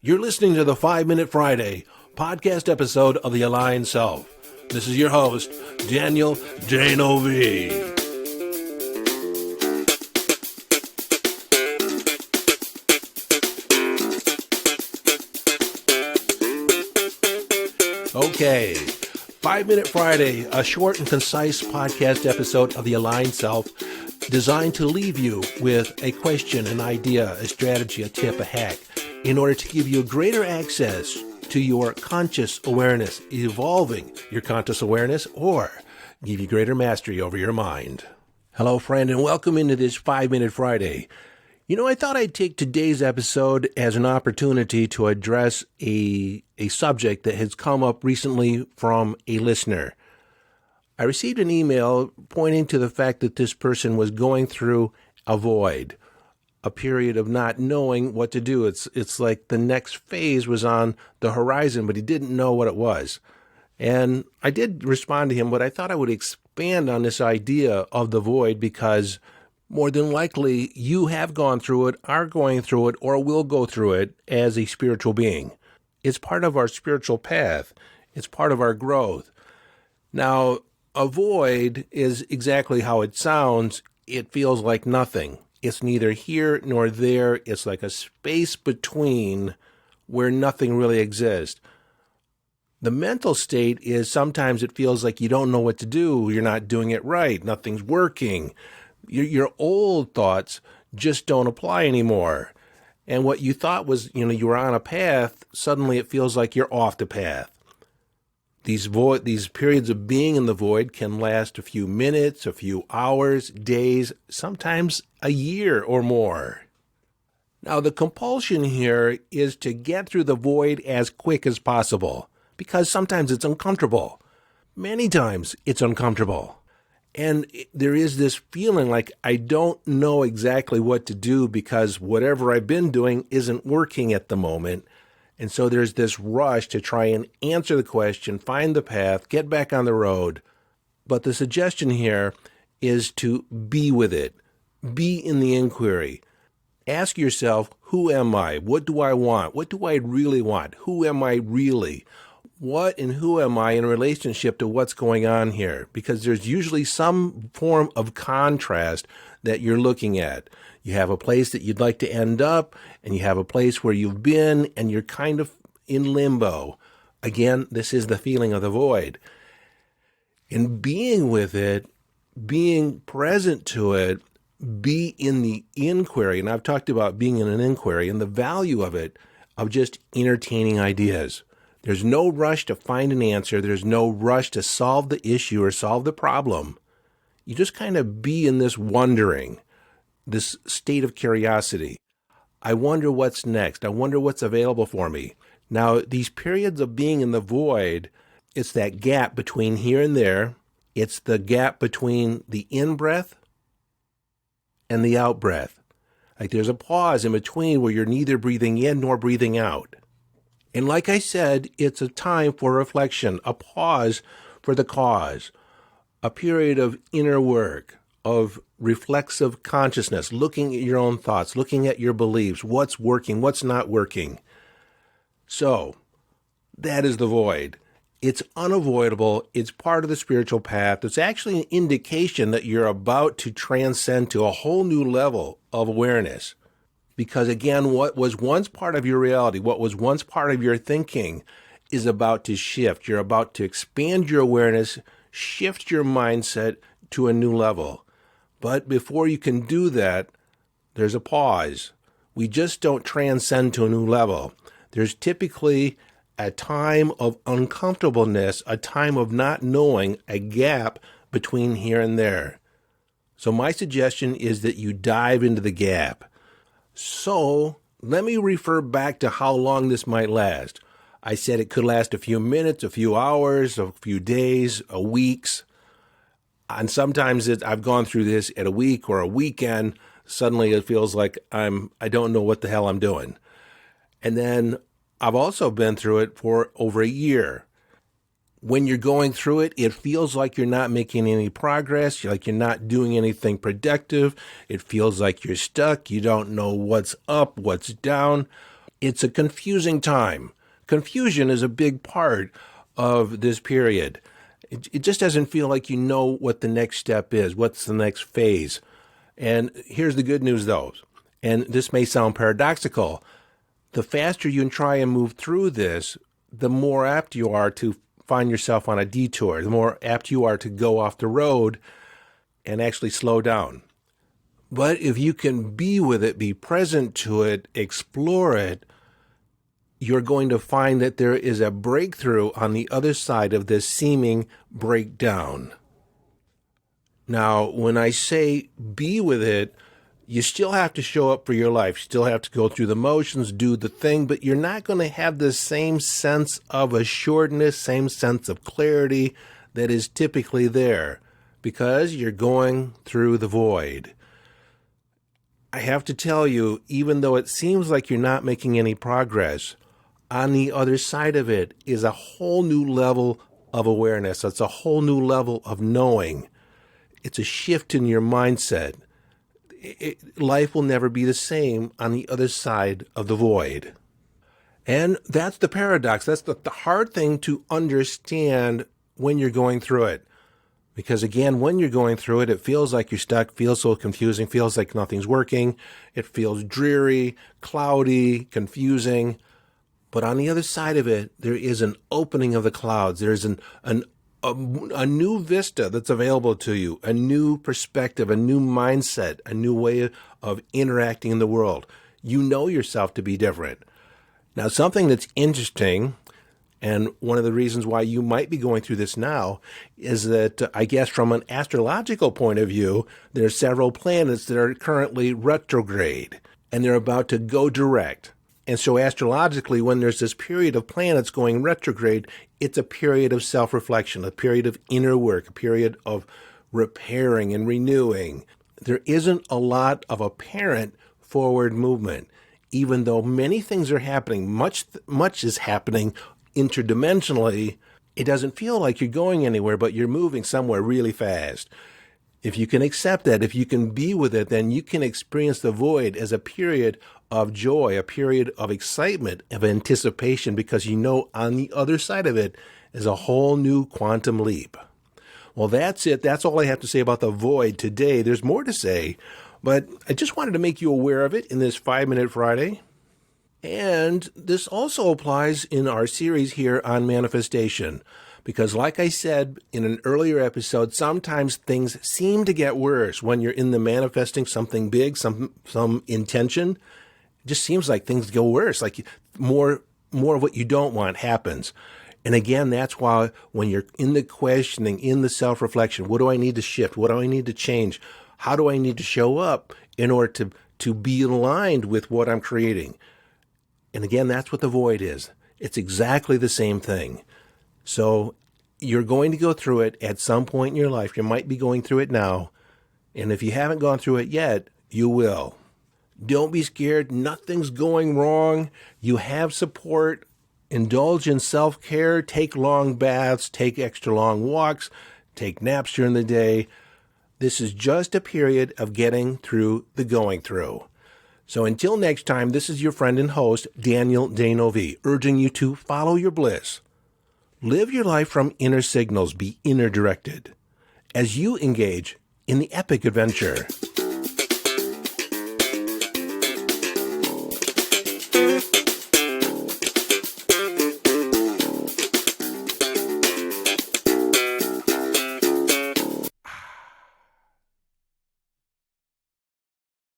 You're listening to the 5-Minute Friday podcast episode of The Aligned Self. This is your host, Daniel Danovi. Okay, 5-Minute Friday, a short and concise podcast episode of The Aligned Self designed to leave you with a question, an idea, a strategy, a tip, a hack, in order to give you greater access to your conscious awareness, evolving your conscious awareness, or give you greater mastery over your mind. Hello, friend, and welcome into this 5-Minute Friday. You know, I thought I'd take today's episode as an opportunity to address a subject that has come up recently from a listener. I received an email pointing to the fact that this person was going through a void, a period of not knowing what to do. It's like the next phase was on the horizon, but he didn't know what it was. And I did respond to him, but I thought I would expand on this idea of the void because more than likely you have gone through it, are going through it, or will go through it as a spiritual being. It's part of our spiritual path. It's part of our growth. Now, a void is exactly how it sounds. It feels like nothing. It's neither here nor there. It's like a space between where nothing really exists. The mental state is sometimes it feels like you don't know what to do. You're not doing it right. Nothing's working. Your old thoughts just don't apply anymore. And what you thought was, you were on a path, suddenly it feels like you're off the path. These periods of being in the void can last a few minutes, a few hours, days, sometimes a year or more. Now, the compulsion here is to get through the void as quick as possible, because sometimes it's uncomfortable. Many times it's uncomfortable. And there is this feeling like I don't know exactly what to do because whatever I've been doing isn't working at the moment. And so there's this rush to try and answer the question, find the path, get back on the road. But the suggestion here is to be with it. Be in the inquiry. Ask yourself, who am I? What do I want? What do I really want? Who am I really? What and who am I in relationship to what's going on here? Because there's usually some form of contrast that you're looking at. You have a place that you'd like to end up, and you have a place where you've been, and you're kind of in limbo. Again, this is the feeling of the void. In being with it, being present to it, be in the inquiry, and I've talked about being in an inquiry and the value of it, of just entertaining ideas. There's no rush to find an answer. There's no rush to solve the issue or solve the problem. You just kind of be in this wondering, this state of curiosity. I wonder what's next. I wonder what's available for me. Now, these periods of being in the void, it's that gap between here and there. It's the gap between the in-breath and the out-breath. Like there's a pause in between where you're neither breathing in nor breathing out. And like I said, it's a time for reflection, a pause for the cause, a period of inner work, of reflexive consciousness, looking at your own thoughts, looking at your beliefs, what's working, what's not working. So, that is the void. It's unavoidable. It's part of the spiritual path. It's actually an indication that you're about to transcend to a whole new level of awareness. Because again, what was once part of your reality, what was once part of your thinking is about to shift. You're about to expand your awareness, shift your mindset to a new level. But before you can do that, there's a pause. We just don't transcend to a new level. There's typically a time of uncomfortableness, a time of not knowing, a gap between here and there. So my suggestion is that you dive into the gap. So let me refer back to how long this might last. I said it could last a few minutes, a few hours, a few days, a weeks. And sometimes I've gone through this at a week or a weekend. Suddenly it feels like I don't know what the hell I'm doing. And then I've also been through it for over a year. When you're going through it, it feels like you're not making any progress, like you're not doing anything productive. It feels like you're stuck. You don't know what's up, what's down. It's a confusing time. Confusion is a big part of this period. It just doesn't feel like you know what the next step is, what's the next phase. And here's the good news, though, and this may sound paradoxical. The faster you try and move through this, the more apt you are to find yourself on a detour, the more apt you are to go off the road and actually slow down. But if you can be with it, be present to it, explore it, you're going to find that there is a breakthrough on the other side of this seeming breakdown. Now, when I say be with it, you still have to show up for your life. You still have to go through the motions, do the thing, but you're not going to have the same sense of assuredness, same sense of clarity that is typically there because you're going through the void. I have to tell you, even though it seems like you're not making any progress, on the other side of it is a whole new level of awareness. It's a whole new level of knowing. It's a shift in your mindset. Life will never be the same on the other side of the void. And that's the paradox. That's the hard thing to understand when you're going through it. Because again, when you're going through it, it feels like you're stuck, feels so confusing, feels like nothing's working. It feels dreary, cloudy, confusing. But on the other side of it, there is an opening of the clouds. There's a new vista that's available to you, a new perspective, a new mindset, a new way of interacting in the world. You know yourself to be different. Now, something that's interesting, and one of the reasons why you might be going through this now, is that I guess from an astrological point of view, there are several planets that are currently retrograde, and they're about to go direct. And so astrologically, when there's this period of planets going retrograde, it's a period of self-reflection, a period of inner work, a period of repairing and renewing. There isn't a lot of apparent forward movement, even though many things are happening, much is happening interdimensionally. It doesn't feel like you're going anywhere, but you're moving somewhere really fast. If you can accept that, if you can be with it, then you can experience the void as a period of joy, a period of excitement, of anticipation, because you know on the other side of it is a whole new quantum leap. Well, that's it. That's all I have to say about the void today. There's more to say, but I just wanted to make you aware of it in this 5-Minute Friday. And this also applies in our series here on manifestation. Because like I said in an earlier episode, sometimes things seem to get worse when you're in the manifesting something big, some intention. It just seems like things go worse, like more of what you don't want happens. And again, that's why when you're in the questioning, in the self-reflection, what do I need to shift? What do I need to change? How do I need to show up in order to be aligned with what I'm creating? And again, that's what the void is. It's exactly the same thing. So you're going to go through it at some point in your life. You might be going through it now. And if you haven't gone through it yet, you will. Don't be scared. Nothing's going wrong. You have support. Indulge in self-care. Take long baths. Take extra long walks. Take naps during the day. This is just a period of getting through the going through. So until next time, this is your friend and host, Daniel Danovi, urging you to follow your bliss. Live your life from inner signals. Be inner directed as you engage in the epic adventure.